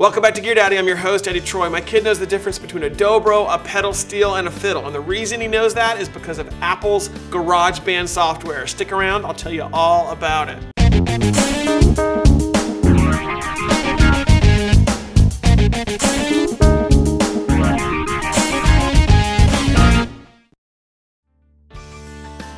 Welcome back to Gear Daddy. I'm your host, Eddie Troy. My kid knows the difference between a dobro, a pedal steel, and a fiddle. And the reason he knows that is because of Apple's Garageband software. Stick around, I'll tell you all about it.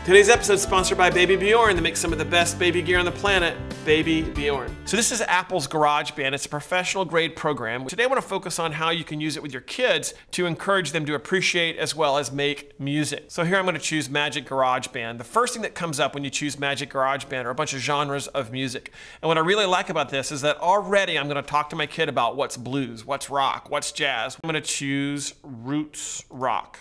Today's episode is sponsored by Baby Bjorn. They make some of the best baby gear on the planet, Baby Bjorn. So this is Apple's Garageband. It's a professional grade program. Today I want to focus on how you can use it with your kids to encourage them to appreciate as well as make music. So here I'm going to choose Magic Garageband. The first thing that comes up when you choose Magic Garageband are a bunch of genres of music. And what I really like about this is that already I'm going to talk to my kid about what's blues, what's rock, what's jazz. I'm going to choose roots rock.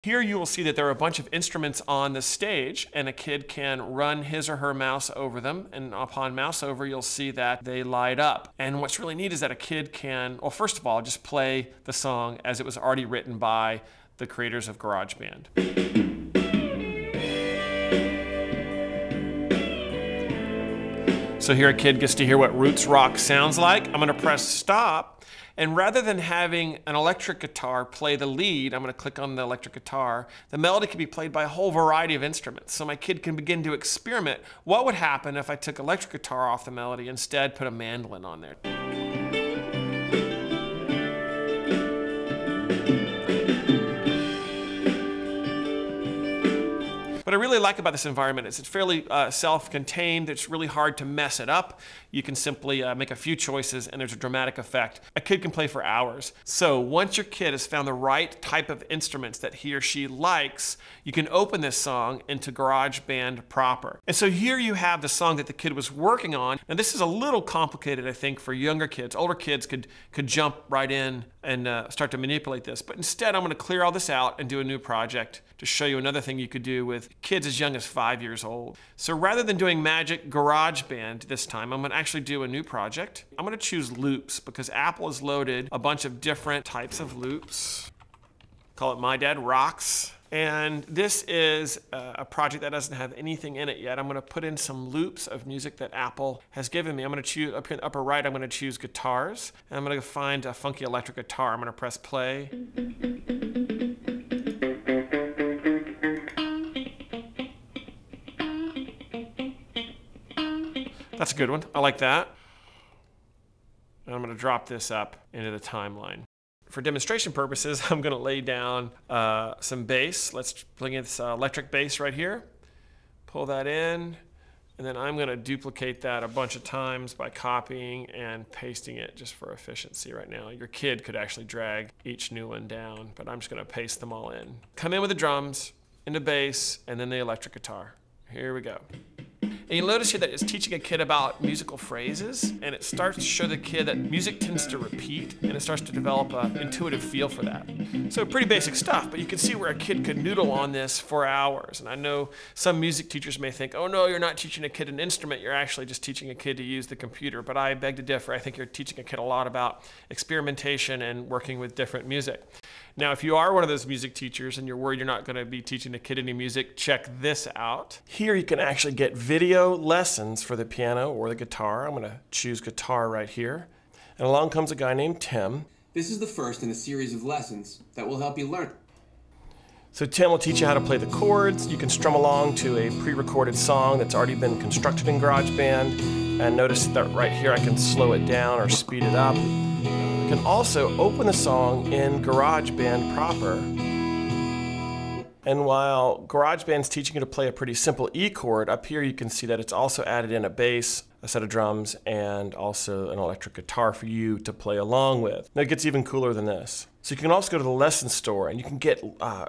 Here you will see that there are a bunch of instruments on the stage, and a kid can run his or her mouse over them, and upon mouse over you'll see that they light up. And what's really neat is that a kid can, well, first of all, just play the song as it was already written by the creators of GarageBand. So here a kid gets to hear what roots rock sounds like. I'm going to press stop. And rather than having an electric guitar play the lead, I'm going to click on the electric guitar, the melody can be played by a whole variety of instruments. So my kid can begin to experiment. What would happen if I took electric guitar off the melody, instead put a mandolin on there? What I really like about this environment is it's fairly self-contained. It's really hard to mess it up. You can simply make a few choices and there's a dramatic effect. A kid can play for hours. So once your kid has found the right type of instruments that he or she likes, you can open this song into GarageBand proper. And so here you have the song that the kid was working on. And this is a little complicated, I think, for younger kids. Older kids could jump right in and start to manipulate this. But instead, I'm going to clear all this out and do a new project to show you another thing you could do with kids as young as 5 years old. So rather than doing Magic Garageband this time, I'm going to actually do a new project. I'm going to choose loops because Apple has loaded a bunch of different types of loops. Call it My Dad Rocks. And this is a project that doesn't have anything in it yet. I'm going to put in some loops of music that Apple has given me. I'm going to choose, up here in the upper right, I'm going to choose guitars. And I'm going to find a funky electric guitar. I'm going to press play. That's a good one. I like that. And I'm going to drop this up into the timeline. For demonstration purposes, I'm going to lay down some bass. Let's bring in this electric bass right here. Pull that in. And then I'm going to duplicate that a bunch of times by copying and pasting it just for efficiency right now. Your kid could actually drag each new one down, but I'm just going to paste them all in. Come in with the drums, into bass, and then the electric guitar. Here we go. And you'll notice here that it's teaching a kid about musical phrases, and it starts to show the kid that music tends to repeat, and it starts to develop an intuitive feel for that. So pretty basic stuff, but you can see where a kid could noodle on this for hours. And I know some music teachers may think, oh no, you're not teaching a kid an instrument, you're actually just teaching a kid to use the computer. But I beg to differ. I think you're teaching a kid a lot about experimentation and working with different music. Now, if you are one of those music teachers and you're worried you're not going to be teaching a kid any music, check this out. Here you can actually get video lessons for the piano or the guitar. I'm going to choose guitar right here. And along comes a guy named Tim. This is the first in a series of lessons that will help you learn. So Tim will teach you how to play the chords. You can strum along to a pre-recorded song that's already been constructed in GarageBand. And notice that right here I can slow it down or speed it up. You can also open the song in GarageBand proper. And while GarageBand's teaching you to play a pretty simple E chord, up here you can see that it's also added in a bass, a set of drums, and also an electric guitar for you to play along with. Now it gets even cooler than this. So you can also go to the lesson store and you can get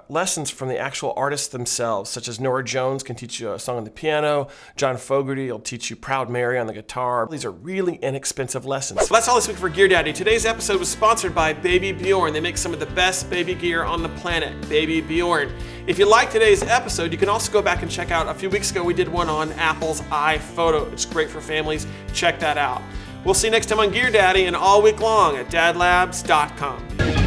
lessons from the actual artists themselves, such as Nora Jones can teach you a song on the piano, John Fogerty will teach you Proud Mary on the guitar. These are really inexpensive lessons. So that's all this week for Gear Daddy. Today's episode was sponsored by Baby Bjorn. They make some of the best baby gear on the planet, Baby Bjorn. If you like today's episode, you can also go back and check out, a few weeks ago we did one on Apple's iPhoto. It's great for families. Check that out. We'll see you next time on Gear Daddy and all week long at DadLabs.com.